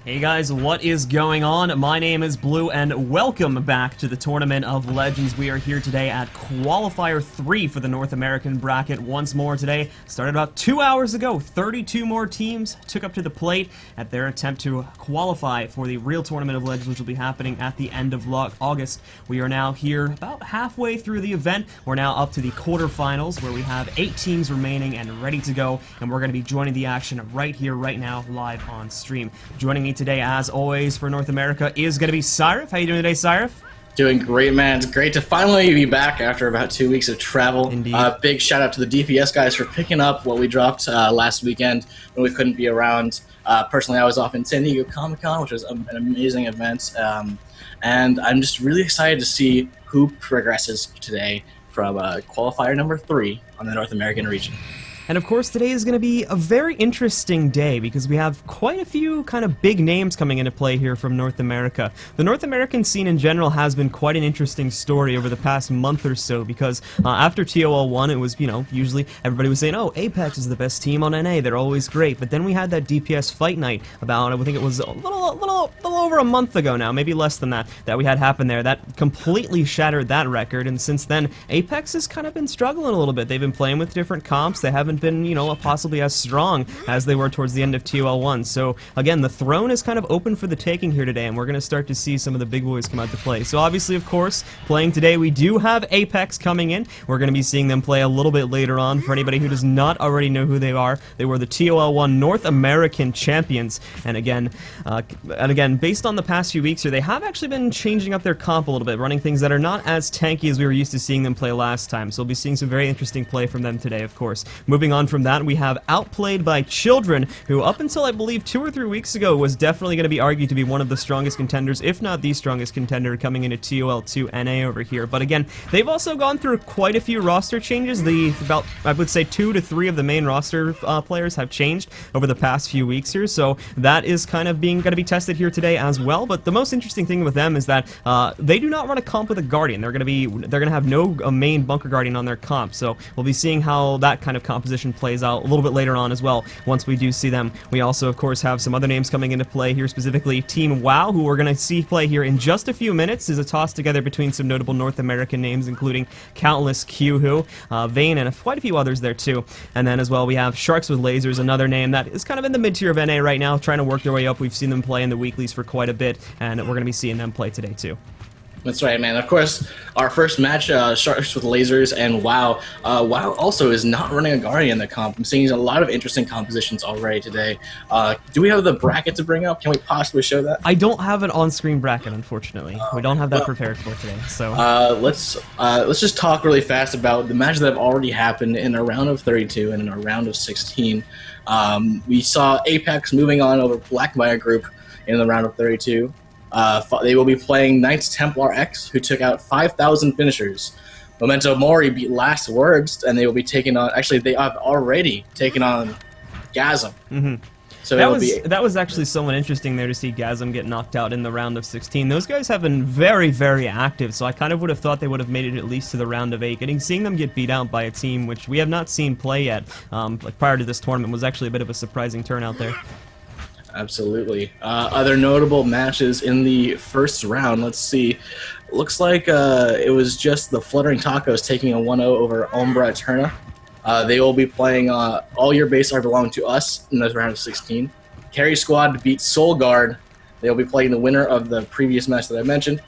Hey guys, what is going on? My name is Blue, and welcome back to the Tournament of Legends. We are here today at Qualifier 3 for the North American bracket once more today. Started about 2 hours ago. 32 more teams took up to the plate at their attempt to qualify for the real Tournament of Legends, which will be happening at the end of August. We are now here about halfway through the event. We're now up to the quarterfinals, where we have 8 teams remaining and ready to go, and we're going to be joining the action right here, right now, live on stream. Joining me today, as always, for North America is going to be Cyrif. How you doing today, Cyrif? Doing great, man. It's great to finally be back after about 2 weeks of travel. Indeed. Big shout out to the DPS guys for picking up what we dropped last weekend when we couldn't be around. Personally, I was off in San Diego Comic-Con, which was an amazing event. And I'm just really excited to see who progresses today from qualifier number 3 on the North American region. And of course, today is going to be a very interesting day because we have quite a few kind of big names coming into play here from North America. The North American scene in general has been quite an interesting story over the past month or so because after ToL1, it was, usually everybody was saying, oh, Apex is the best team on NA, they're always great. But then we had that DPS fight night about, I think it was a little over a month ago now, maybe less than that we had happen there. That completely shattered that record, and since then, Apex has kind of been struggling a little bit. They've been playing with different comps. They haven't been, possibly as strong as they were towards the end of ToL1. So, again, the throne is kind of open for the taking here today, and we're going to start to see some of the big boys come out to play. So, obviously, of course, playing today, we do have Apex coming in. We're going to be seeing them play a little bit later on. For anybody who does not already know who they were the ToL1 North American champions. And again, based on the past few weeks here, they have actually been changing up their comp a little bit, running things that are not as tanky as we were used to seeing them play last time. So we'll be seeing some very interesting play from them today, of course. Moving on from that, we have Outplayed by Children, who up until I believe 2 or 3 weeks ago was definitely going to be argued to be one of the strongest contenders, if not the strongest contender coming into ToL2 NA over here. But again, they've also gone through quite a few roster changes. About, I would say, 2 to 3 of the main roster players have changed over the past few weeks here, so that is kind of going to be tested here today as well. But the most interesting thing with them is that they do not run a comp with a Guardian. They're going to have no main Bunker Guardian on their comp, so we'll be seeing how that kind of composition plays out a little bit later on as well, once we do see them. We also, of course, have some other names coming into play here, specifically Team WoW, who we're going to see play here in just a few minutes. Is a toss together between some notable North American names, including Countless, Q, Vayne, and quite a few others there too. And then as well, we have Sharks with Lazerrs, another name that is kind of in the mid-tier of NA right now, trying to work their way up. We've seen them play in the weeklies for quite a bit, and we're going to be seeing them play today too. That's right, man. Of course, our first match, Sharks with Lazerrs and WoW. WoW also is not running a Guardian in the comp. I'm seeing a lot of interesting compositions already today. Do we have the bracket to bring up? Can we possibly show that? I don't have an on-screen bracket, unfortunately. We don't have that prepared for today. So let's just talk really fast about the matches that have already happened in a round of 32 and in a round of 16. We saw Apex moving on over Blackmire Group in the round of 32. They will be playing Knights Templar X, who took out 5,000 finishers. Memento Mori beat Last Words, and they will be taking on... Actually, they have already taken on Gasm. Mm-hmm. So that was actually somewhat interesting there to see Gasm get knocked out in the round of 16. Those guys have been very, very active, so I kind of would have thought they would have made it at least to the round of 8. Seeing them get beat out by a team which we have not seen play yet, like prior to this tournament, was actually a bit of a surprising turnout there. Absolutely. Other notable matches in the first round. Let's see. Looks like it was just the Fluttering Tacos taking a 1-0 over Umbra Eterna. They will be playing All Your Base Are Belong to Us in the round of 16. Carry Squad beat Soul Guard. They'll be playing the winner of the previous match that I mentioned.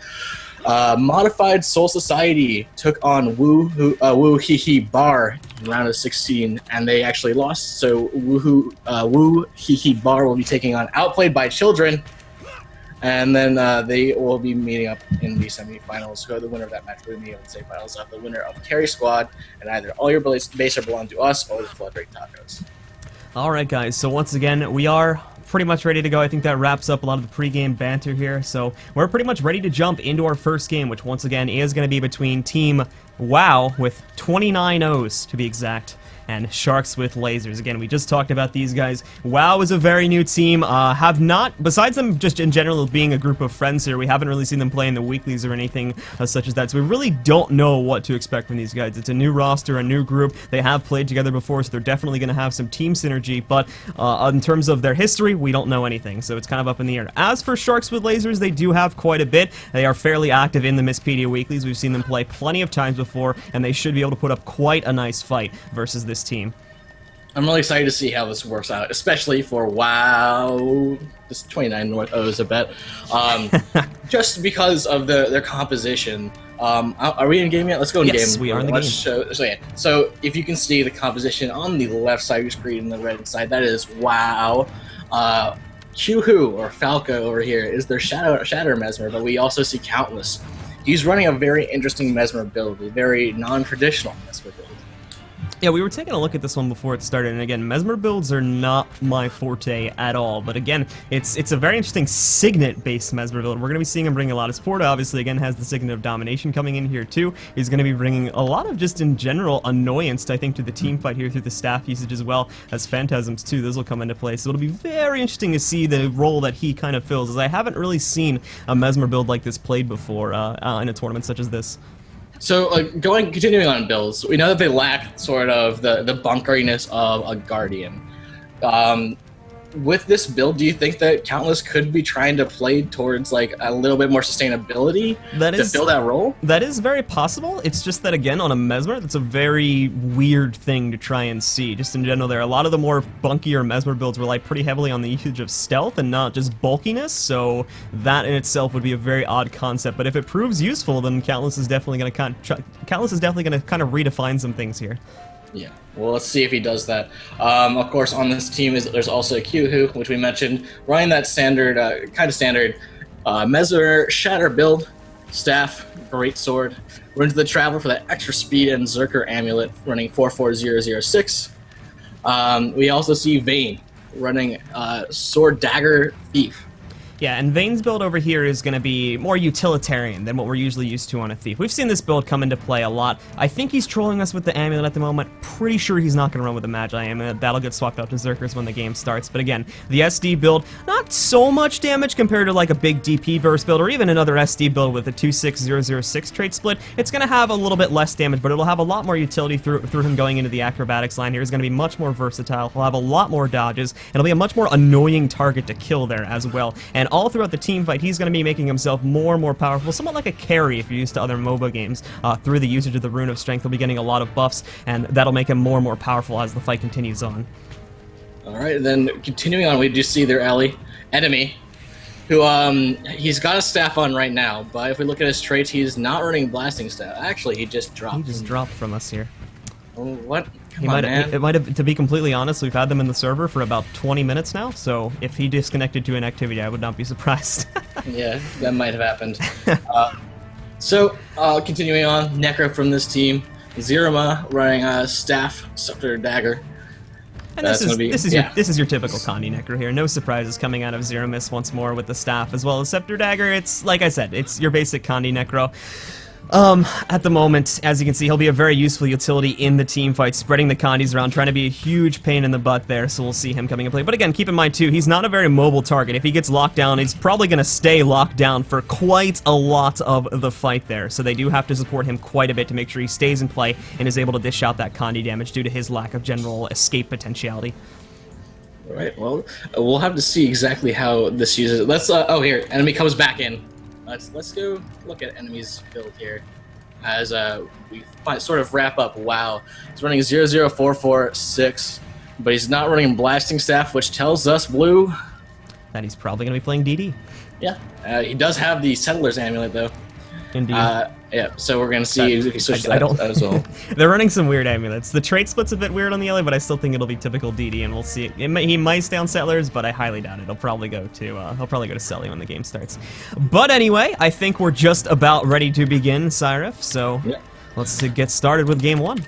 Modified Soul Society took on Woo Hee Hee Bar in round of 16, and they actually lost. So Woo Hee Hee Bar will be taking on Outplayed by Children, and then they will be meeting up in the semifinals. So the winner of that match will be able to say finals of the winner of Carry Squad, and either All Your Base Are Belong to Us or the Fluttering Tacos. Alright guys, so once again, we are pretty much ready to go. I think that wraps up a lot of the pre-game banter here, so we're pretty much ready to jump into our first game, which once again is going to be between Team WoW with 29 O's to be exact, and Sharks with Lazerrs. Again, we just talked about these guys. WoW is a very new team. Have not, besides them just in general being a group of friends here, we haven't really seen them play in the weeklies or anything such as that, so we really don't know what to expect from these guys. It's a new roster, a new group. They have played together before, so they're definitely going to have some team synergy, but in terms of their history, we don't know anything, so it's kind of up in the air. As for Sharks with Lazerrs, they do have quite a bit. They are fairly active in the Misspedia weeklies. We've seen them play plenty of times before, and they should be able to put up quite a nice fight versus this team. I'm really excited to see how this works out, especially for WoW. This 29 North O is a bet. Just because of their composition. Are we in game yet? Let's go in game. Yes, we are in the game. So if you can see the composition on the left side of your screen and the right side, that is WoW. Q-Who, or Falco over here, is their Shatter Mesmer, but we also see Countless. He's running a very interesting Mesmer build, a very non-traditional Mesmer build. Yeah, we were taking a look at this one before it started, and again, Mesmer builds are not my forte at all, but again, it's a very interesting Signet-based Mesmer build. We're going to be seeing him bring a lot of support. Obviously, again, has the Signet of Domination coming in here, too. He's going to be bringing a lot of, just in general, annoyance, I think, to the team fight here through the staff usage as well as Phantasms, too. Those will come into play, so it'll be very interesting to see the role that he kind of fills, as I haven't really seen a Mesmer build like this played before in a tournament such as this. So, continuing on builds, we know that they lack sort of the bunkeriness of a Guardian. With this build, do you think that Countless could be trying to play towards like a little bit more sustainability to fill that role? That is very possible. It's just that, again, on a Mesmer, that's a very weird thing to try and see. Just in general, there are a lot of the more bunkier Mesmer builds rely pretty heavily on the usage of stealth and not just bulkiness, so that in itself would be a very odd concept. But if it proves useful, then Countless is definitely going to kind of redefine some things here. Yeah, well, let's see if he does that. Of course, on this team there's also Q-Who, which we mentioned, running that standard, Mesmer Shatter build, staff, great sword. We're into the Traveler for that extra speed and Zerker Amulet, running 44006. We also see Vayne running Sword Dagger Thief. Yeah, and Vayne's build over here is going to be more utilitarian than what we're usually used to on a Thief. We've seen this build come into play a lot. I think he's trolling us with the Amulet at the moment. Pretty sure he's not going to run with the Magi Amulet. That'll get swapped out to Zerkers when the game starts. But again, the SD build, not so much damage compared to like a big DP burst build or even another SD build with a 26006 trait split. It's going to have a little bit less damage, but it'll have a lot more utility through him going into the acrobatics line here. He's going to be much more versatile. He'll have a lot more dodges, and he'll be a much more annoying target to kill there as well. And all throughout the team fight, he's going to be making himself more and more powerful, somewhat like a carry if you're used to other MOBA games. Through the usage of the Rune of Strength, he'll be getting a lot of buffs, and that'll make him more and more powerful as the fight continues on. Alright, then continuing on, we just see their enemy, who, he's got a staff on right now, but if we look at his traits, he's not running Blasting Staff. Actually, he just dropped. He just dropped from us here. Oh, what? It might have, to be completely honest, we've had them in the server for about 20 minutes now, so if he disconnected to an activity, I would not be surprised. Yeah, that might have happened. Continuing on, Necro from this team, Zirama running Staff, Scepter, Dagger. And this is your typical Condi Necro here. No surprises coming out of Zeramis once more with the Staff as well as Scepter Dagger. It's, like I said, it's your basic Condi Necro. At the moment, as you can see, he'll be a very useful utility in the team fight, spreading the Condis around, trying to be a huge pain in the butt there, so we'll see him coming in play. But again, keep in mind, too, he's not a very mobile target. If he gets locked down, he's probably going to stay locked down for quite a lot of the fight there, so they do have to support him quite a bit to make sure he stays in play and is able to dish out that Condi damage due to his lack of general escape potentiality. All right, well, we'll have to see exactly how this uses it. Let's, here, enemy comes back in. Let's go look at enemy's build here as we sort of wrap up WoW. He's running 00446, but he's not running Blasting Staff, which tells us, Blue, that he's probably going to be playing DD. Yeah, he does have the Settler's Amulet, though. Indeed. Yeah, so we're going to see if he switches that as well. They're running some weird amulets. The trait split's a bit weird on the LA, but I still think it'll be typical DD, and we'll see. He might stay on Settlers, but I highly doubt it. He'll probably go to Selly when the game starts. But anyway, I think we're just about ready to begin, Cyrif, so let's get started with Game 1.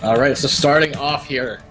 All right, so starting off here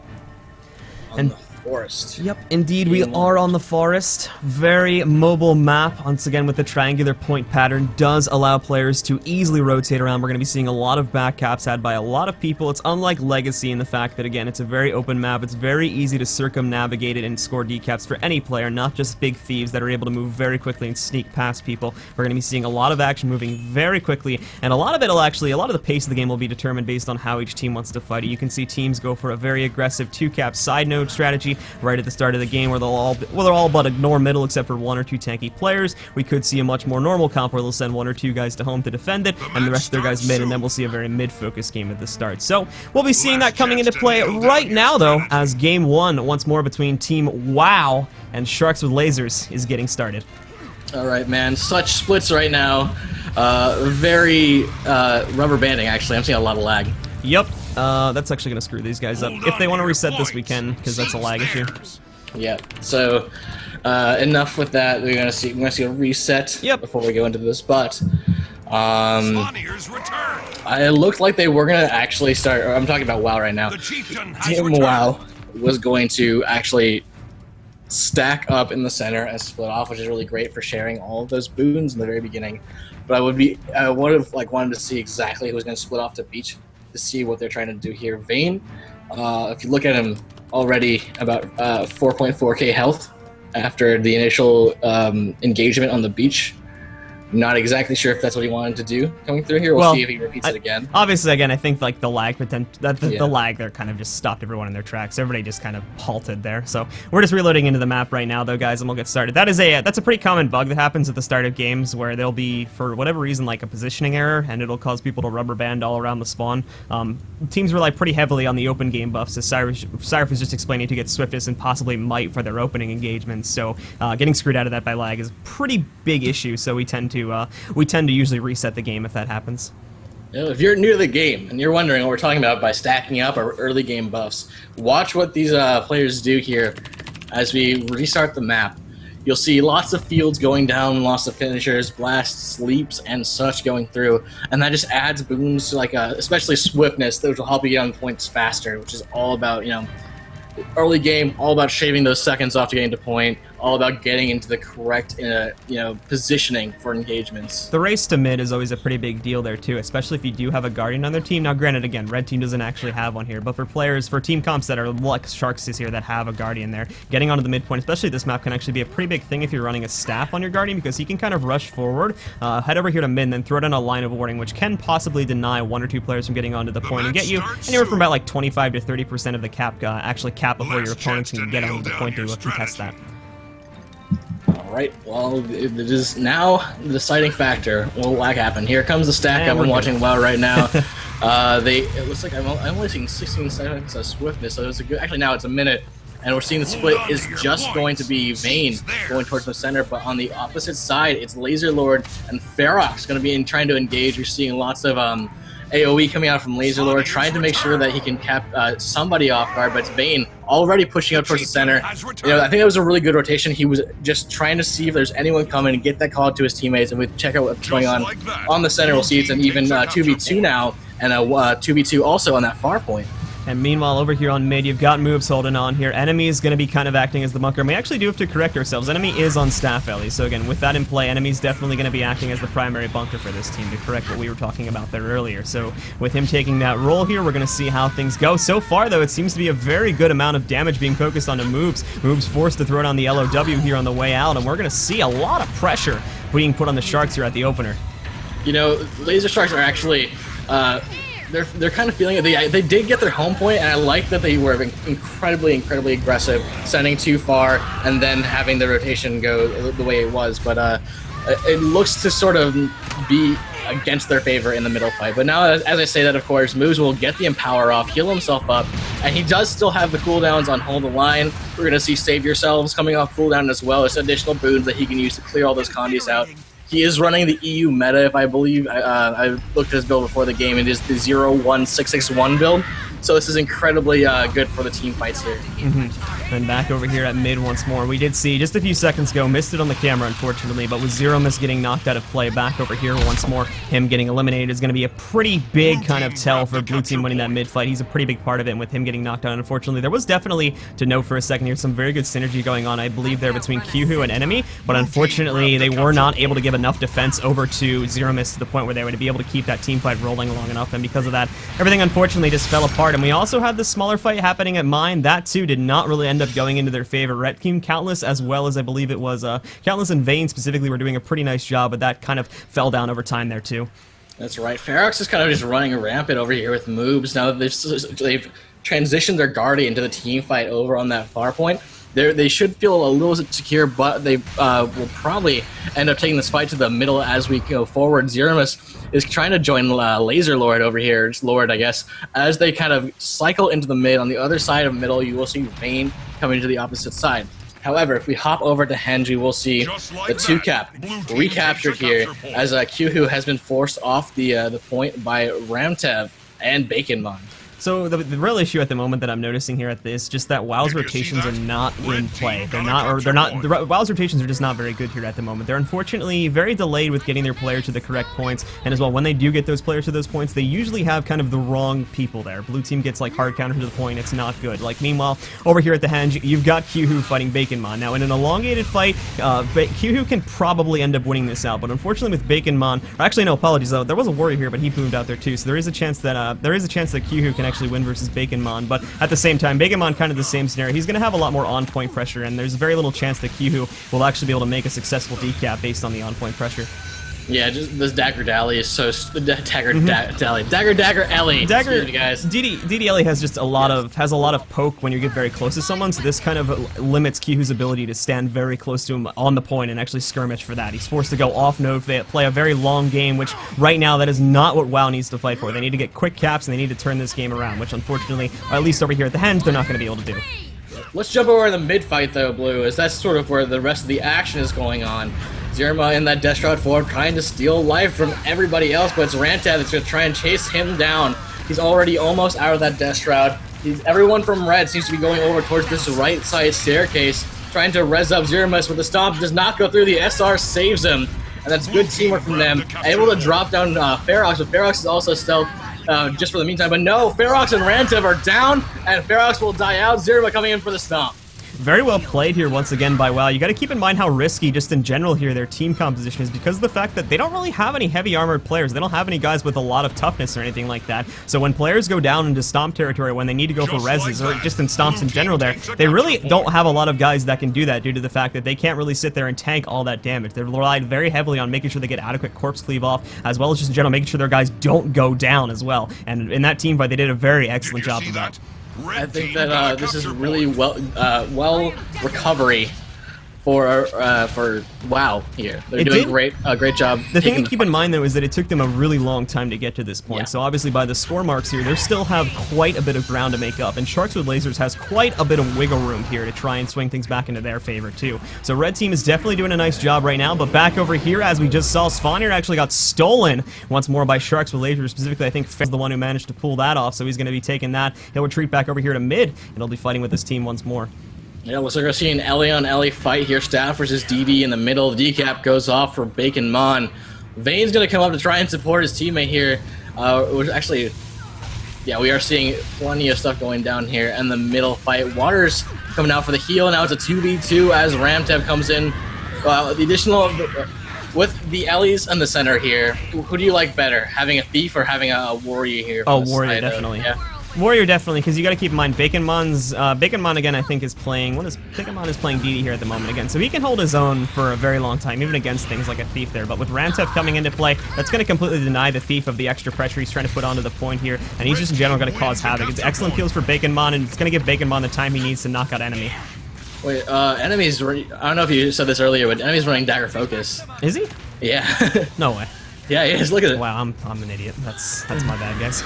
on the forest. Yep, indeed we are on the forest. Very mobile map. Once again, with the triangular point pattern, does allow players to easily rotate around. We're going to be seeing a lot of back caps had by a lot of people. It's unlike Legacy in the fact that, again, it's a very open map. It's very easy to circumnavigate it and score decaps for any player, not just big thieves that are able to move very quickly and sneak past people. We're going to be seeing a lot of action moving very quickly, and a lot of the pace of the game will be determined based on how each team wants to fight it. You can see teams go for a very aggressive two-cap side node strategy right at the start of the game where they'll all but ignore middle except for one or two tanky players. We could see a much more normal comp where they'll send one or two guys to home to defend it and the rest of their guys mid, and then we'll see a very mid-focused game at the start. So we'll be seeing that coming into play right now, though, as game one once more between Team oooW and Sharks with Lazerrs is getting started. All right, man. Such splits right now. Very rubber banding, actually. I'm seeing a lot of lag. Yep. That's actually going to screw these guys up. If they want to reset this, we can, because that's a lag issue. Yeah. So enough with that. We're gonna see a reset before we go into this. But it looked like they were gonna actually start. I'm talking about WoW right now. Team WoW was going to actually stack up in the center and split off, which is really great for sharing all of those boons in the very beginning. But I would have wanted to see exactly who was going to split off to beach to see what they're trying to do here. Vayne, if you look at him, already about 4.4k health after the initial engagement on the beach. Not exactly sure if that's what he wanted to do coming through here. We'll see if he repeats it again. Obviously, again, I think like the lag the lag there kind of just stopped everyone in their tracks. Everybody just kind of halted there. So we're just reloading into the map right now, though, guys, and we'll get started. That's a pretty common bug that happens at the start of games where there'll be, for whatever reason, like a positioning error, and it'll cause people to rubber band all around the spawn. Teams rely pretty heavily on the open game buffs, as Cyrus was just explaining, to get swiftness and possibly might for their opening engagements. So getting screwed out of that by lag is a pretty big issue. So we tend to usually reset the game if that happens. If you're new to the game and you're wondering what we're talking about by stacking up our early game buffs, watch what these players do here as we restart the map. You'll see lots of fields going down, lots of finishers, blasts, leaps, and such going through, and that just adds boons to especially swiftness, which will help you get on points faster, which is all about, early game, all about shaving those seconds off to getting to point, all about getting into the correct positioning for engagements. The race to mid is always a pretty big deal there too, especially if you do have a Guardian on their team. Now granted, again, red team doesn't actually have one here, but for team comps that are like Sharks this here that have a Guardian there, getting onto the midpoint, especially this map, can actually be a pretty big thing if you're running a staff on your Guardian, because he can kind of rush forward, head over here to mid, and then throw down a line of warding, which can possibly deny one or two players from getting onto the point and get you anywhere from about like 25 to 30% of the cap, actually cap before your opponents can get onto the point to contest that. Alright, well, it is now the deciding factor. What will happen? Here comes the stack up. I'm watching WoW right now. It looks like I'm only seeing 16 seconds of swiftness, so it's a good. Actually, now it's a minute, and we're seeing the split is just going to be Vayne going towards the center, but on the opposite side, it's Lazerlord and Ferox going to be trying to engage. You're seeing lots of AoE coming out from Lazerlord, trying to make sure that he can cap somebody off guard, but it's Vayne already pushing up towards the center. I think that was a really good rotation. He was just trying to see if there's anyone coming and get that call to his teammates, and we check out what's going on the center. We'll see it's an even 2v2 now, and a 2v2 also on that far point. And meanwhile, over here on mid, you've got moves holding on here. Enemy is going to be kind of acting as the bunker. We actually do have to correct ourselves. Enemy is on staff alley. So again, with that in play, Enemy's definitely going to be acting as the primary bunker for this team to correct what we were talking about there earlier. So with him taking that role here, we're going to see how things go. So far, though, it seems to be a very good amount of damage being focused onto moves. Moves forced to throw down the LOW here on the way out, and we're going to see a lot of pressure being put on the Sharks here at the opener. Laser Sharks are actually... They're kind of feeling it. They did get their home point, and I like that they were incredibly aggressive, sending too far, and then having the rotation go the way it was. But it looks to sort of be against their favor in the middle fight. But now, as I say that, of course, Moves will get the Empower off, heal himself up, and he does still have the cooldowns on Hold the Line. We're going to see Save Yourselves coming off cooldown as well. It's additional boons that he can use to clear all those condies out. He is running the EU meta, if I believe. I looked at his build before the game. It is the 01661 build. So this is incredibly good for the team fights here. And back over here at mid once more. We did see just a few seconds ago, missed it on the camera unfortunately, but with ZeroMiss getting knocked out of play, back over here once more, him getting eliminated is going to be a pretty big kind of tell for blue team winning that mid fight. He's a pretty big part of it, and with him getting knocked out, unfortunately, there was definitely, to note for a second here, some very good synergy going on, I believe, there between QWho and Enemy, but unfortunately, they were not able to give enough defense over to ZeroMiss to the point where they would be able to keep that team fight rolling long enough, and because of that, everything unfortunately just fell apart. And we also had the smaller fight happening at Mine. That too did not really end up going into their favor. Red Team Countless, as well as I believe it was Countless and Vayne specifically, were doing a pretty nice job, but that kind of fell down over time there too. That's right. Ferox is kind of just running rampant over here with moves. Now that they've transitioned their Guardian to the team fight over on that far point, they should feel a little secure, but they will probably end up taking this fight to the middle as we go forward. ZeroMiss is trying to join Lazerrs over here, Lord, I guess, as they kind of cycle into the mid. On the other side of middle, you will see Vayne coming to the opposite side. However, if we hop over to Henji, we'll see the 2-cap recaptured here as QWho has been forced off the point by Ramtev and Baconmon. So the real issue at the moment that I'm noticing here at this, just that WoW's rotations are not in play. The WoW's rotations are just not very good here at the moment. They're unfortunately very delayed with getting their player to the correct points, and as well, when they do get those players to those points, they usually have kind of the wrong people there. Blue team gets like hard counter to the point, it's not good. Like meanwhile, over here at the Henge, you've got QWho fighting Baconmon. Now in an elongated fight, QWho can probably end up winning this out, but unfortunately with Baconmon, or actually no, apologies though, there was a warrior here, but he boomed out there too, so there is a chance that QWho can actually win versus Baconmon, but at the same time, Baconmon kind of the same scenario. He's going to have a lot more on-point pressure, and there's very little chance that QWho will actually be able to make a successful decap based on the on-point pressure. Yeah, just this Dagger Dally is so Dagger Ellie. Dagger guys. DD Ellie has just a lot of poke when you get very close to someone, so this kind of limits QWho's ability to stand very close to him on the point and actually skirmish for that. He's forced to go off node, play a very long game, which right now that is not what WoW needs to fight for. They need to get quick caps and they need to turn this game around, which unfortunately, or at least over here at the Henge, they're not going to be able to do. Let's jump over in the mid fight though, Blue, as that's sort of where the rest of the action is going on. Zerma in that Death Shroud form trying to steal life from everybody else, but it's Rantab that's going to try and chase him down. He's already almost out of that Death Shroud. Everyone from Red seems to be going over towards this right side staircase, trying to res up Zermas, but the stomp does not go through. The SR saves him, and that's good teamwork from them. Able to drop down Ferox, but Ferox is also stealth just for the meantime. But no, Ferox and Rantab are down, and Ferox will die out. Zerma coming in for the stomp. Very well played here once again by WoW. You got to keep in mind how risky, just in general here, their team composition is because of the fact that they don't really have any heavy armored players. They don't have any guys with a lot of toughness or anything like that. So when players go down into stomp territory, when they need to go for reses or just in stomps in general there, they really don't have a lot of guys that can do that due to the fact that they can't really sit there and tank all that damage. They've relied very heavily on making sure they get adequate corpse cleave off, as well as just in general making sure their guys don't go down as well. And in that team fight, they did a very excellent job of that. I think that this is really well recovery for WoW here. They're doing a great job. The thing to keep in mind though is that it took them a really long time to get to this point. Yeah. So obviously by the score marks here, they still have quite a bit of ground to make up, and Sharks with Lazerrs has quite a bit of wiggle room here to try and swing things back into their favor too. So Red Team is definitely doing a nice job right now, but back over here, as we just saw, Svanir actually got stolen once more by Sharks with Lazerrs. Specifically, I think Fair's the one who managed to pull that off, so he's going to be taking that. He'll retreat back over here to mid, and he'll be fighting with his team once more. Yeah, we're going to see an Ellie on Ellie fight here. Staff versus DD in the middle. The decap goes off for Baconmon. Vayne's going to come up to try and support his teammate here. Which actually, yeah, we are seeing plenty of stuff going down here in the middle fight. Water's coming out for the heal. Now it's a 2v2 as Ramtev comes in. The additional, with the Ellies in the center here, who do you like better? Having a thief or having a warrior here? Oh, warrior, definitely. Yeah. Warrior definitely, because you got to keep in mind Baconmon again I think is playing, Baconmon is playing DD here at the moment again, so he can hold his own for a very long time, even against things like a Thief there, but with Ramtev coming into play, that's going to completely deny the Thief of the extra pressure he's trying to put onto the point here, and he's just in general going to cause havoc. It's excellent kills for Baconmon, and it's going to give Baconmon the time he needs to knock out Enemy. Wait, Enemy's, I don't know if you said this earlier, but Enemy's running Dagger Focus. Is he? Yeah. No way. Yeah, he is. Look at it. Wow, I'm an idiot. That's my bad, guys.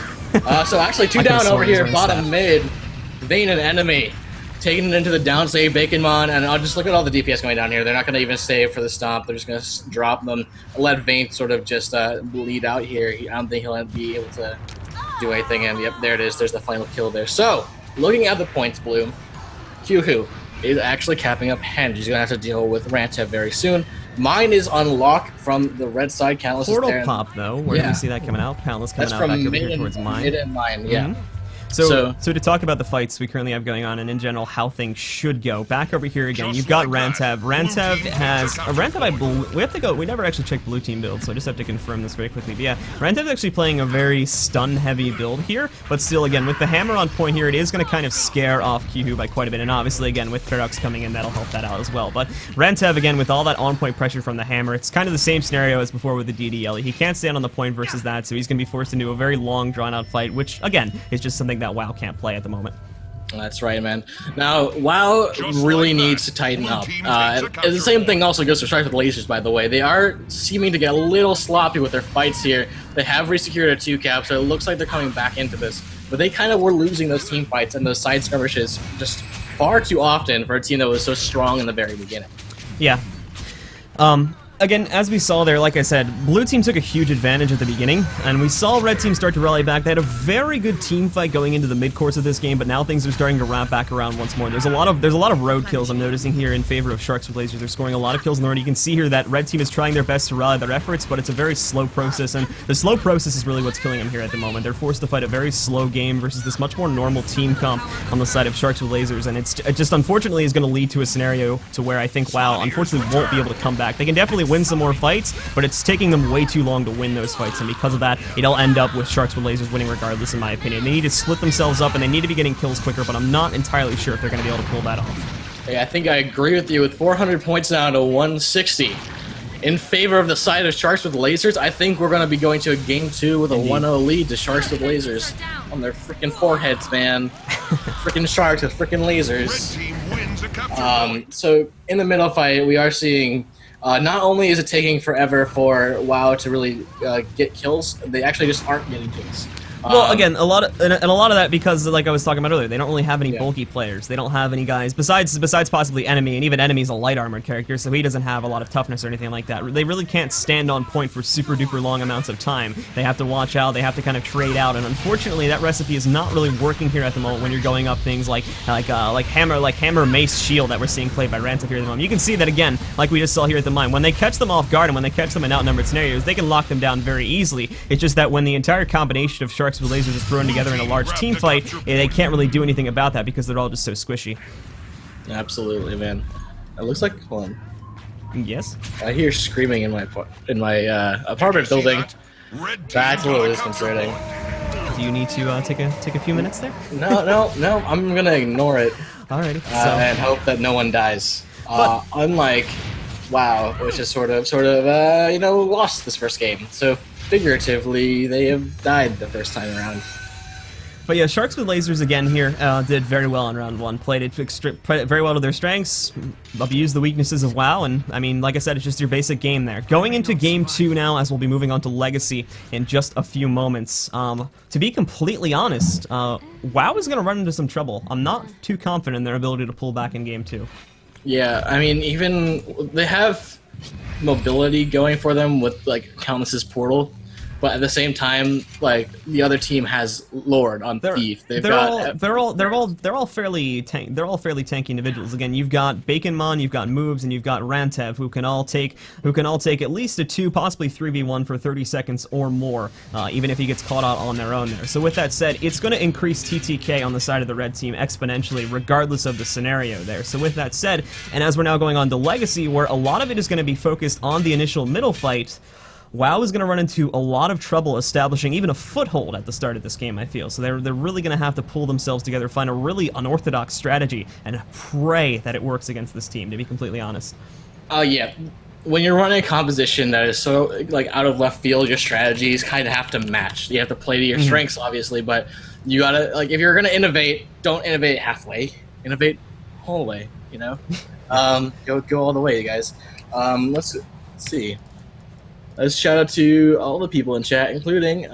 So actually, two down over here, bottom mid. Vayne and Enemy taking it into the down save. Baconmon, and I'll just look at all the DPS going down here. They're not going to even save for the stomp. They're just going to drop them. Let Vayne sort of just bleed out here. I don't think he'll be able to do anything, and yep, there it is. There's the final kill there. So, looking at the points, Bloom, Kyuhu is actually capping up Henge. He's going to have to deal with Rantev very soon. Mine is unlocked from the red side. Countless Portal is there. pop, though. Where do we see that coming out? Countless coming That's out from back over here towards mine. Mid and mine, yeah. So to talk about the fights we currently have going on and in general how things should go, back over here again, you've got Rantev. Rantev has we never actually checked blue team build, so I just have to confirm this very quickly. But yeah, Rantev's actually playing a very stun heavy build here, but still again with the hammer on point here, it is going to kind of scare off Kyuhu by quite a bit, and obviously again with Ferox coming in, that'll help that out as well. But Rantev again with all that on point pressure from the hammer, it's kind of the same scenario as before with the DDL. He can't stand on the point versus that, so he's going to be forced into a very long drawn out fight, which again is just something that WoW can't play at the moment. That's right, man. Now, WoW really needs to tighten up. And the same thing also goes for Sharks with Lazerrs, by the way. They are seeming to get a little sloppy with their fights here. They have resecured a 2-cap, so it looks like they're coming back into this. But they kind of were losing those team fights and those side skirmishes just far too often for a team that was so strong in the very beginning. Yeah. Again, as we saw there, like I said, blue team took a huge advantage at the beginning, and we saw red team start to rally back. They had a very good team fight going into the mid-course of this game, but now things are starting to wrap back around once more. There's a lot of road kills I'm noticing here in favor of Sharks with Lazerrs. They're scoring a lot of kills in the road. You can see here that red team is trying their best to rally their efforts, but it's a very slow process, and the slow process is really what's killing them here at the moment. They're forced to fight a very slow game versus this much more normal team comp on the side of Sharks with Lazerrs, and it just unfortunately is going to lead to a scenario to where I think WoW unfortunately won't be able to come back. They can definitely win some more fights, but it's taking them way too long to win those fights, and because of that, it'll end up with Sharks with Lazerrs winning regardless, in my opinion. They need to split themselves up, and they need to be getting kills quicker, but I'm not entirely sure if they're going to be able to pull that off. Hey, I think I agree with you with 400 points down to 160. In favor of the side of Sharks with Lazerrs, I think we're going to be going to a Game 2 with a 1-0 lead to Sharks with Lazerrs on their freaking foreheads, man. Freaking Sharks with freaking Lazerrs. So, in the middle fight, we are seeing... not only is it taking forever for WoW to really get kills, they actually just aren't getting kills. Well, again, a lot of that because, like I was talking about earlier, they don't really have any bulky players. They don't have any guys besides possibly Enemy, and even Enemy's a light armored character, so he doesn't have a lot of toughness or anything like that. They really can't stand on point for super duper long amounts of time. They have to watch out. They have to kind of trade out, and unfortunately, that recipe is not really working here at the moment when you're going up things like hammer mace shield that we're seeing played by Rantev here at the moment. You can see that again, like we just saw here at the mine. When they catch them off guard and when they catch them in outnumbered scenarios, they can lock them down very easily. It's just that when the entire combination of Sharks with Lazerrs is thrown together in a large team fight, they can't really do anything about that because they're all just so squishy. Absolutely, man. It looks like... Hold on. Yes? I hear screaming in my apartment building. That's a little disconcerting. Do you need to take a few minutes there? No. I'm gonna ignore it. Alrighty. And hope that no one dies. Unlike WoW, which is sort of lost this first game. So figuratively, they have died the first time around. But yeah, Sharks with Lazerrs again here did very well in round one. Played it very well to their strengths, abused the weaknesses of WoW, and I mean, like I said, it's just your basic game there. Going into Game 2 now, as we'll be moving on to Legacy in just a few moments. To be completely honest, WoW is going to run into some trouble. I'm not too confident in their ability to pull back in Game 2. Yeah, I mean, even they have mobility going for them with like Countless's portal. But at the same time, like the other team has Lord on Thief. They're all fairly tanky individuals. Again, you've got Baconmon, you've got Moves, and you've got Rantev, who can all take at least a 2, possibly 3v1 for 30 seconds or more, even if he gets caught out on their own there. So with that said, it's going to increase TTK on the side of the red team exponentially, regardless of the scenario there. So with that said, and as we're now going on to Legacy, where a lot of it is going to be focused on the initial middle fight, WoW is going to run into a lot of trouble establishing even a foothold at the start of this game, I feel. So they're really going to have to pull themselves together, find a really unorthodox strategy, and pray that it works against this team, to be completely honest. Yeah. When you're running a composition that is so like out of left field, your strategies kind of have to match. You have to play to your strengths, obviously, but you gotta, like, if you're gonna innovate, don't innovate halfway. Innovate whole way, you know? Go all the way, you guys. Let's see. Let's shout out to all the people in chat, including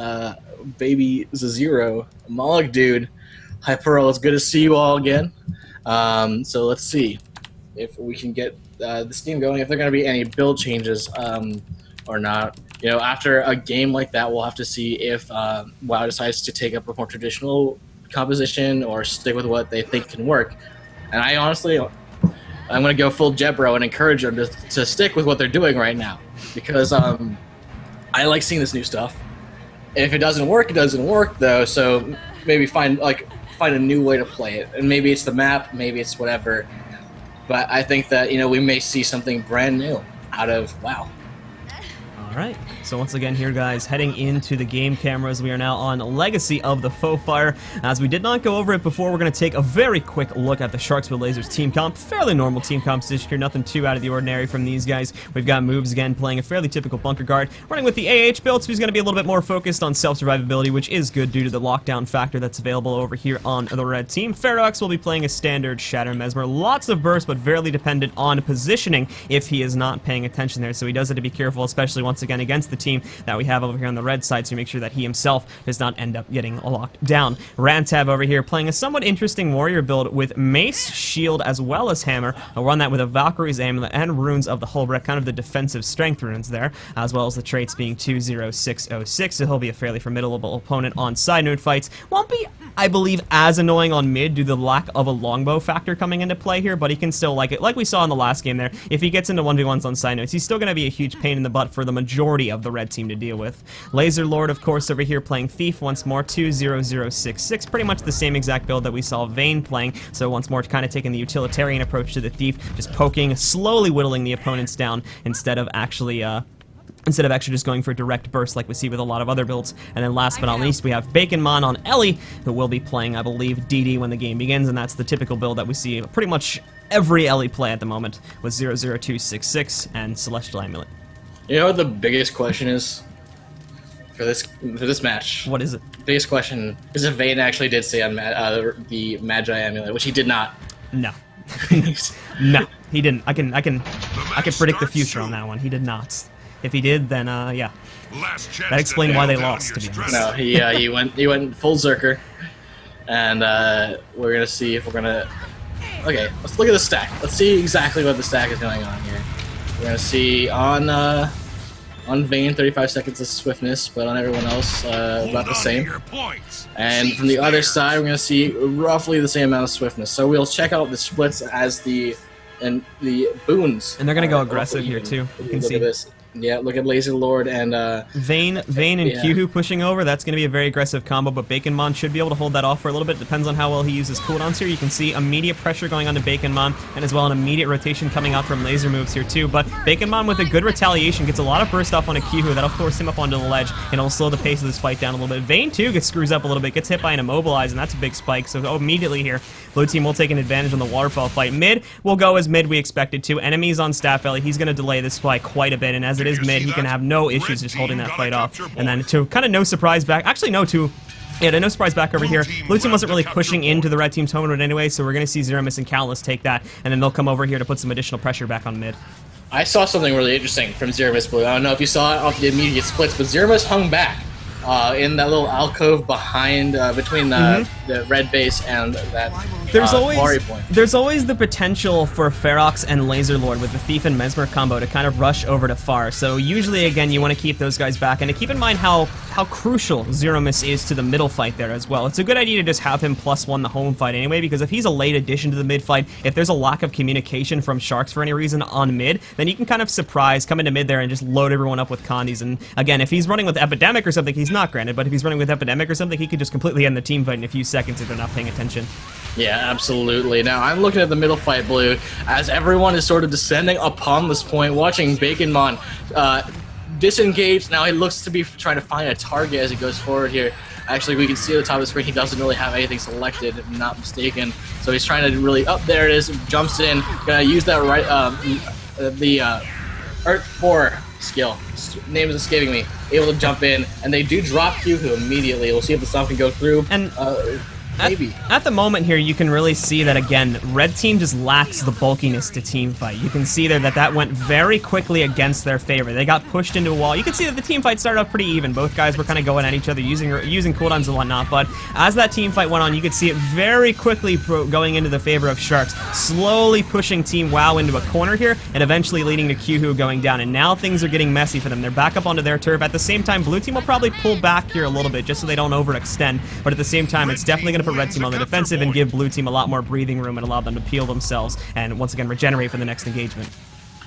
Baby Zero, Moloch Dude. Hi Pearl, it's good to see you all again. So let's see if we can get this game going, if there are going to be any build changes or not. you know, after a game like that, we'll have to see if WoW decides to take up a more traditional composition or stick with what they think can work. And I honestly, I'm going to go full Jebro and encourage them to stick with what they're doing right now, because I like seeing this new stuff. If it doesn't work, it doesn't work though. So maybe find a new way to play it, and maybe it's the map, maybe it's whatever. But I think that, you know, we may see something brand new out of WoW. All right, so once again here, guys, heading into the game cameras, we are now on Legacy of the Qualifier. As we did not go over it before, we're going to take a very quick look at the Sharks with Lazerrs team comp. Fairly normal team composition here, nothing too out of the ordinary from these guys. We've got Moves again playing a fairly typical bunker guard, running with the AH build, so he's going to be a little bit more focused on self-survivability, which is good due to the lockdown factor that's available over here on the red team. Ferox will be playing a standard Shatter Mesmer, lots of burst, but fairly dependent on positioning if he is not paying attention there, so he does have to be careful, especially once again against the team that we have over here on the red side, to make sure that he himself does not end up getting locked down. Rantab over here playing a somewhat interesting warrior build with mace, shield, as well as hammer. I'll run that with a Valkyrie's amulet and runes of the Hulbrecht, kind of the defensive strength runes there, as well as the traits being 20606, so he'll be a fairly formidable opponent on side node fights. Won't be, I believe, as annoying on mid due to the lack of a longbow factor coming into play here, but he can still, like we saw in the last game there, if he gets into 1v1s on side nodes, he's still going to be a huge pain in the butt for the majority of the red team to deal with. Lazerlord, of course, over here playing Thief once more, 20066, pretty much the same exact build that we saw Vayne playing, so once more kind of taking the utilitarian approach to the Thief, just poking, slowly whittling the opponents down instead of actually just going for direct burst like we see with a lot of other builds. And then last but not least, we have Baconmon on Ellie, who will be playing, I believe, DD when the game begins, and that's the typical build that we see pretty much every Ellie play at the moment, with 00266 and Celestial Amulet. You know what the biggest question is for this match? What is it? The biggest question is if Vayne actually did say on the Magi Amulet, which he did not. No. No, he didn't. I can predict the future on that one. He did not. If he did, then yeah, that explained why they lost, to be honest. No, he went full Zerker, and we're gonna see if we're gonna. Okay, let's look at the stack. Let's see exactly what the stack is going on here. We're gonna see on Vayne 35 seconds of swiftness, but on everyone else about the same. And from the other side, we're gonna see roughly the same amount of swiftness. So we'll check out the splits as the boons. And they're gonna go aggressive here too. You can see. Yeah, look at Lazerlord and Vayne and Q pushing over. That's going to be a very aggressive combo, but Baconmon should be able to hold that off for a little bit. Depends on how well he uses cooldowns here. You can see immediate pressure going on to Baconmon, and as well an immediate rotation coming out from laser moves here too. But Baconmon with a good retaliation gets a lot of burst off on a Q that'll force him up onto the ledge, and it'll slow the pace of this fight down a little bit. Vayne too gets screws up a little bit, gets hit by an immobilize, and that's a big spike. So immediately here, blue team will take an advantage on the waterfall fight. Mid will go as mid we expected to. Enemies on Staff Ellie. He's going to delay this fight quite a bit, and as it is mid, he can have no issues just holding that fight off. And then to kind of no surprise back, actually no surprise back over here. Blue team wasn't really pushing into the red team's home road anyway, so we're going to see Zeramis and Countless take that, and then they'll come over here to put some additional pressure back on mid. I saw something really interesting from Zeramis Blue. I don't know if you saw it off the immediate splits, but Zeramis hung back in that little alcove behind, between the red base and that there's always the potential for Ferox and Lazerlord with the Thief and Mesmer combo to kind of rush over to far. So usually, again, you want to keep those guys back, and to keep in mind how crucial Zeramis is to the middle fight there as well. It's a good idea to just have him +1 the home fight anyway, because if he's a late addition to the mid fight, if there's a lack of communication from Sharks for any reason on mid, then you can kind of surprise, come into mid there and just load everyone up with Condis. And again, if he's running with Epidemic or something, he's not, granted, but if he's running with Epidemic or something, he could just completely end the team fight in a few seconds if they're not paying attention. Yeah, absolutely. Now, I'm looking at the middle fight, Blue, as everyone is sort of descending upon this point, watching Baconmon disengage. Now, he looks to be trying to find a target as he goes forward here. Actually, we can see at the top of the screen, he doesn't really have anything selected, if I'm not mistaken. So he's trying to really, there it is, jumps in, gonna use that Earth 4 skill. Name is escaping me. Able to jump in, and they do drop Q immediately. We'll see if the stomp can go through. And Maybe. At the moment here, you can really see that, again, red team just lacks the bulkiness to team fight. You can see there that that went very quickly against their favor. They got pushed into a wall. You can see that the team fight started off pretty even. Both guys were kind of going at each other, using cooldowns and whatnot, but as that team fight went on, you could see it very quickly going into the favor of Sharks, slowly pushing Team WoW into a corner here, and eventually leading to oooW going down, and now things are getting messy for them. They're back up onto their turf. At the same time, blue team will probably pull back here a little bit, just so they don't overextend, but at the same time, it's definitely going to put red team on the defensive and give blue team a lot more breathing room and allow them to peel themselves and once again regenerate for the next engagement.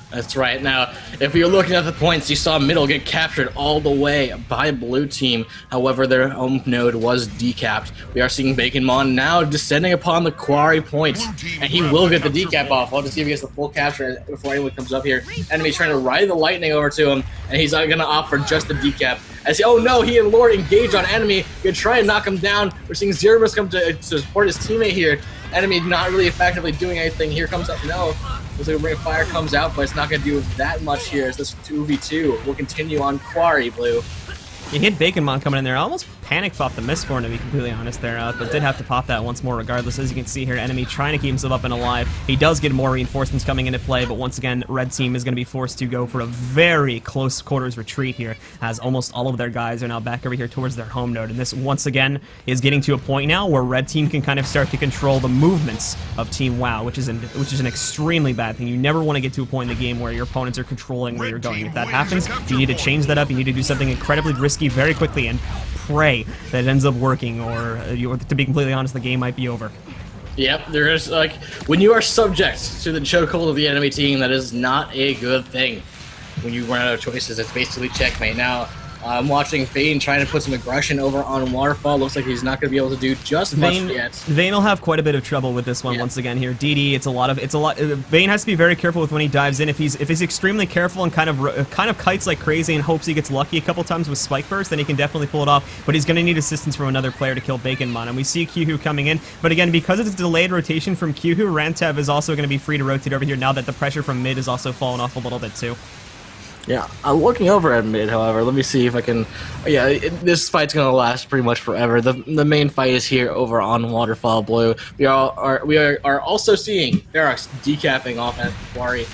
That's right. Now, if you're looking at the points, you saw middle get captured all the way by blue team. However, their home node was decapped. We are seeing BaconMon now descending upon the quarry point, and he will get the decap off. I'll just see if he gets the full capture before anyone comes up here. Enemy trying to ride the lightning over to him, and he's not going to opt for just the decap. As oh no, he and Lord engage on enemy. Gonna try and knock him down. We're seeing Zerus come to support his teammate here. Enemy not really effectively doing anything. Here comes up no. Looks like a ring of fire comes out, but it's not going to do that much here as this 2v2 will continue on Quarry Blue. You hit BaconMon coming in there. I almost panicked off the miss for him, to be completely honest there, but did have to pop that once more regardless. As you can see here, enemy trying to keep himself up and alive. He does get more reinforcements coming into play, but once again, red team is going to be forced to go for a very close quarters retreat here, as almost all of their guys are now back over here towards their home node. And this, once again, is getting to a point now where red team can kind of start to control the movements of Team WoW, which is an extremely bad thing. You never want to get to a point in the game where your opponents are controlling where you're going. If that happens, you need to change that up. You need to do something incredibly risky very quickly and pray that it ends up working, or to be completely honest, the game might be over. Yep, there is, like, when you are subject to the chokehold of the enemy team, that is not a good thing. When you run out of choices, it's basically checkmate. Now, I'm watching Vayne trying to put some aggression over on Waterfall. Looks like he's not going to be able to do just much yet. Vayne will have quite a bit of trouble with this one once again here. DD, it's a lot. Vayne has to be very careful with when he dives in. If he's extremely careful and kind of kites like crazy and hopes he gets lucky a couple times with Spike Burst, then he can definitely pull it off. But he's going to need assistance from another player to kill BaconMon. And we see oooW coming in, but again, because it's a delayed rotation from oooW, Rantev is also going to be free to rotate over here now that the pressure from mid is also fallen off a little bit too. Yeah, I'm looking over at mid, however. Let me see if I can... Yeah, this fight's going to last pretty much forever. The main fight is here over on Waterfall Blue. We are also seeing Ferox decapping off at Quarry.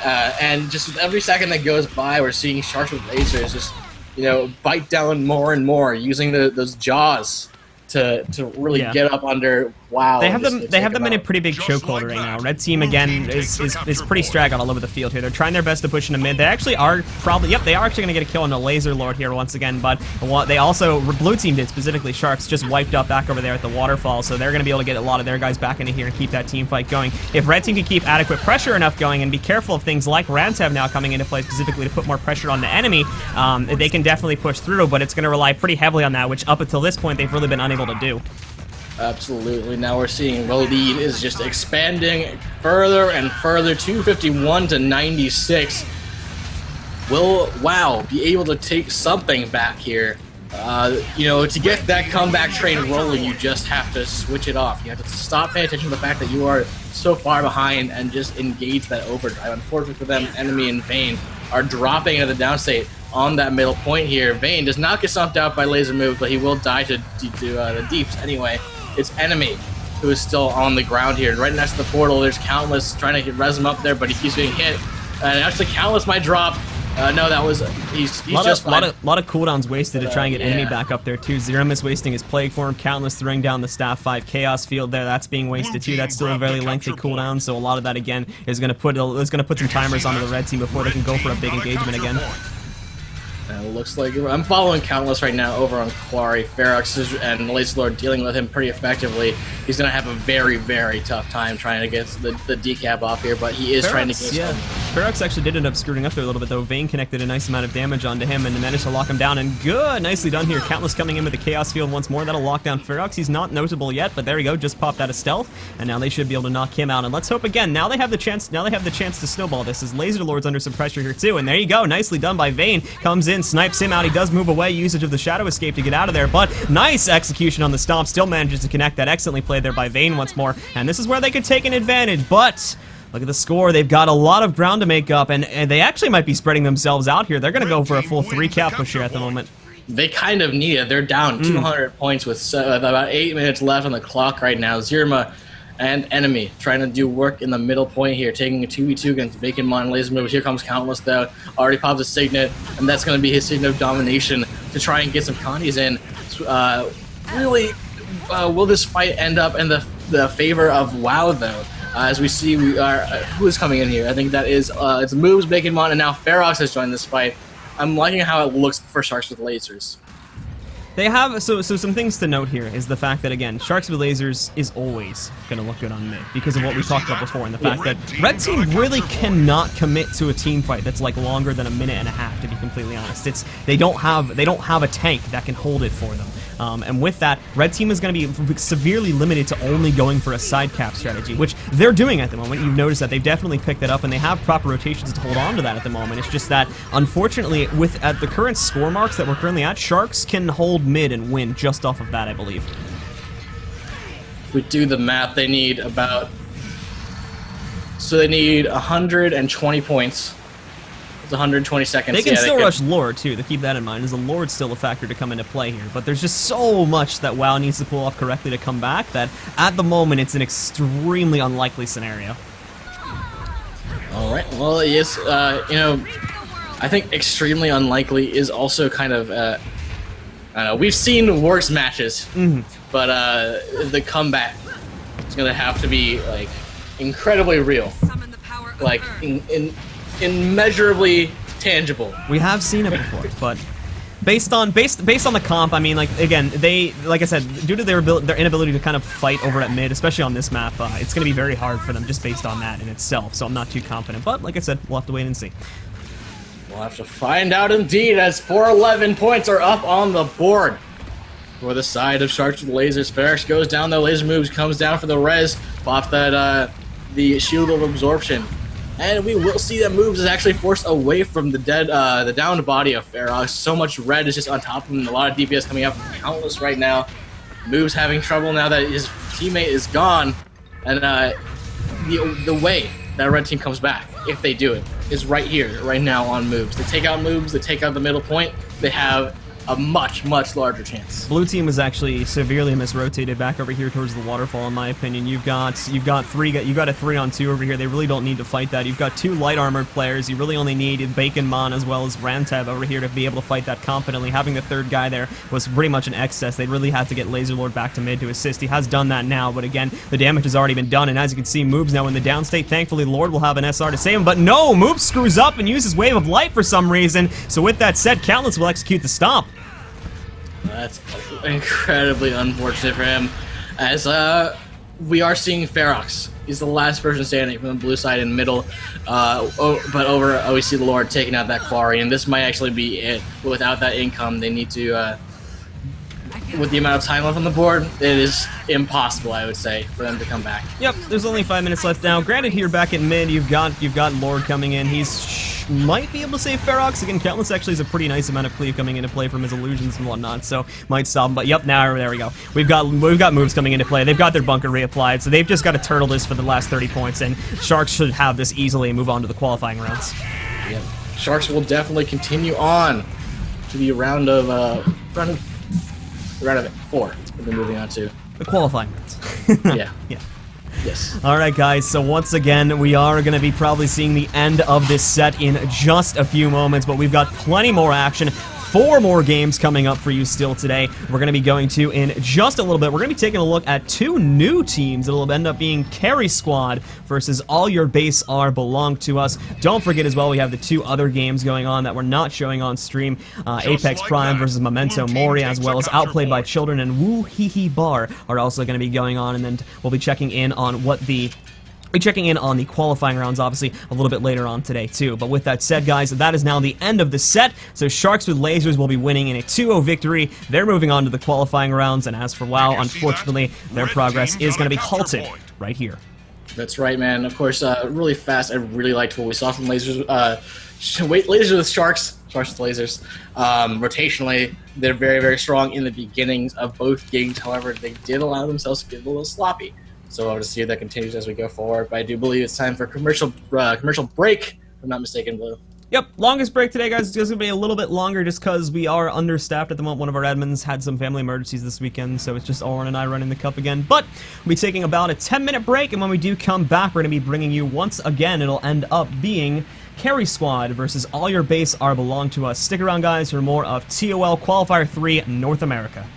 And just every second that goes by, we're seeing Sharks with Lazerrs just, you know, bite down more and more, using those jaws to really get up under WoW. They have them in a pretty big chokehold right now. Red team again is pretty straggled all over the field here. They're trying their best to push into mid. They actually are probably they are actually going to get a kill on the Laser Lord here once again, but they also, blue team did, specifically Sharks, just wiped up back over there at the waterfall, so they're going to be able to get a lot of their guys back into here and keep that team fight going. If red team can keep adequate pressure enough going and be careful of things like Rantev now coming into play specifically to put more pressure on the enemy, they can definitely push through, but it's going to rely pretty heavily on that, which up until this point they've really been unable to do. Absolutely. Now we're seeing the lead is just expanding further and further, 251 to 96. Will WoW be able to take something back here? You know, to get that comeback train rolling, you just have to switch it off. You have to stop paying attention to the fact that you are so far behind and just engage that overdrive. Unfortunately for them, enemy and Vayne are dropping at the downstate on that middle point here. Vayne does not get stomped out by laser move, but he will die to the deeps anyway. It's enemy who is still on the ground here. Right next to the portal, there's Countless trying to res him up there, but he keeps getting hit. And actually, Countless might drop. No, that was he's just fine. lot of cooldowns wasted to try and get enemy back up there too. Zeromus wasting his Plague Form, Countless throwing down the Staff 5, Chaos Field there, that's being wasted too. That's still a very lengthy cooldown, so a lot of that again is going to put some timers onto the red team before they can go for a big engagement again. And it looks like I'm following Countless right now over on Quarry. Ferox and Lazerrs dealing with him pretty effectively. He's going to have a very, very tough time trying to get the decap off here, but he is trying to get Ferox actually did end up screwing up there a little bit, though. Vayne connected a nice amount of damage onto him and managed to lock him down, and good! Nicely done here. Countless coming in with the Chaos Field once more. That'll lock down Ferox. He's not notable yet, but there we go. Just popped out of stealth, and now they should be able to knock him out. And let's hope again. Now they have the chance to snowball this, as Lazerlord's under some pressure here, too. And there you go. Nicely done by Vayne. Comes in, snipes him out. He does move away, usage of the Shadow Escape to get out of there, but nice execution on the stomp. Still manages to connect that. Excellently played there by Vayne once more, and this is where they could take an advantage, but look at the score. They've got a lot of ground to make up, and they actually might be spreading themselves out here. They're going to go for a full 3 cap push here at the moment. they kind of need it. They're down 200 points with about 8 minutes left on the clock right now. Zirma and Enemy trying to do work in the middle point here, taking a 2v2 against Baconmon. Laser moves. Here comes Countless, though. Already pops a Signet, and that's going to be his Signet of domination to try and get some Connies in. Really, will this fight end up in the favor of WoW, though? As we see, who is coming in here? I think that is it's Moves, Baconmon, and now Ferox has joined this fight. I'm liking how it looks for Sharks with Lasers. They have, so some things to note here is the fact that, again, Sharks with Lasers is always going to look good on mid because of what we talked about before, and the fact that Red Team really cannot commit to a team fight that's like longer than a minute and a half, to be completely honest. They don't have a tank that can hold it for them. And with that, Red Team is going to be severely limited to only going for a side cap strategy, which they're doing at the moment. You've noticed that they've definitely picked that up, and they have proper rotations to hold on to that at the moment. It's just that, unfortunately, at the current score marks that we're currently at, Sharks can hold mid and win just off of that, I believe. If we do the math, they need about... So they need 120 points. It's 120 seconds. They can still rush Lord, too, to keep that in mind, as the Lord's still a factor to come into play here. But there's just so much that WoW needs to pull off correctly to come back that, at the moment, it's an extremely unlikely scenario. Alright, well, yes, you know, I think extremely unlikely is also kind of, I don't know, we've seen worse matches, but the comeback is going to have to be, like, incredibly real. Like, immeasurably tangible. We have seen it before, but based on the comp, I mean, like, again, they, like I said, due to their inability to kind of fight over at mid, especially on this map, it's going to be very hard for them just based on that in itself. So I'm not too confident, but like I said, we'll have to wait and see. We'll have to find out indeed, as 411 points are up on the board for the side of Sharks with Lasers. Ferox goes down, though. Laser moves, comes down for the res off that the Shield of Absorption. And we will see that Moves is actually forced away from the downed body of Ferox. So much red is just on top of him. A lot of DPS coming up from Countless right now. Moves having trouble now that his teammate is gone. And the way that Red Team comes back, if they do it, is right here, right now on Moves. They take out Moves, they take out the middle point, they have a much larger chance. Blue team is actually severely misrotated back over here towards the waterfall, in my opinion. You've got a 3-on-2 over here. They really don't need to fight that. You've got 2 light armored players. You really only need Baconmon as well as Rantab over here to be able to fight that confidently. Having the third guy there was pretty much an excess. They really had to get Laserlord back to mid to assist. He has done that now, but again, the damage has already been done, and as you can see, Moobs now in the down state. Thankfully, Lord will have an SR to save him, but no! Moobs screws up and uses Wave of Light for some reason. So with that said, Countless will execute the stomp. That's incredibly unfortunate for him, as we are seeing Ferox. He's the last person standing from the blue side in the middle, but over we see the Lord taking out that quarry, and this might actually be it. Without that income, they need to, with the amount of time left on the board, it is impossible, I would say, for them to come back. Yep, there's only 5 minutes left now. Granted, here back at mid, you've got Lord coming in. He's might be able to save Ferox. Again, Countless actually is a pretty nice amount of cleave coming into play from his illusions and whatnot, so might stop him. But yep, now there we go. We've got Moves coming into play. They've got their bunker reapplied, so they've just got to turtle this for the last 30 points, and Sharks should have this easily and move on to the qualifying rounds. Yep. Sharks will definitely continue on to the round of 4. We've been moving on to the qualifying rounds. Yeah. Yeah. Yes. Alright guys, so once again, we are going to be probably seeing the end of this set in just a few moments, but we've got plenty more action. 4 more games coming up for you still today. We're going to be going to in just a little bit. We're going to be taking a look at 2 new teams. It'll end up being Carry Squad versus All Your Base R Belong to Us. Don't forget as well, we have the 2 other games going on that we're not showing on stream. Apex Prime versus Memento Mori, as well as Outplayed by Children and Woo Hee Hee Bar are also going to be going on, and then we'll be checking in on the qualifying rounds, obviously, a little bit later on today, too. But with that said, guys, that is now the end of the set. So Sharks with Lasers will be winning in a 2-0 victory. They're moving on to the qualifying rounds, and as for WoW, unfortunately, their progress is going to be halted right here. That's right, man. Of course, really fast. I really liked what we saw from Lasers. Lasers with Sharks. Sharks with Lasers. Rotationally, they're very strong in the beginnings of both games. However, they did allow themselves to get a little sloppy. So I'll just see if that continues as we go forward. But I do believe it's time for commercial break, if I'm not mistaken, Blue. Yep, longest break today, guys. It's going to be a little bit longer just because we are understaffed at the moment. One of our admins had some family emergencies this weekend, so it's just Oren and I running the cup again. But we'll be taking about a 10-minute break, and when we do come back, we're going to be bringing you, once again, it'll end up being Carry Squad versus All Your Base Are Belong to Us. Stick around, guys, for more of ToL Qualifier 3 North America.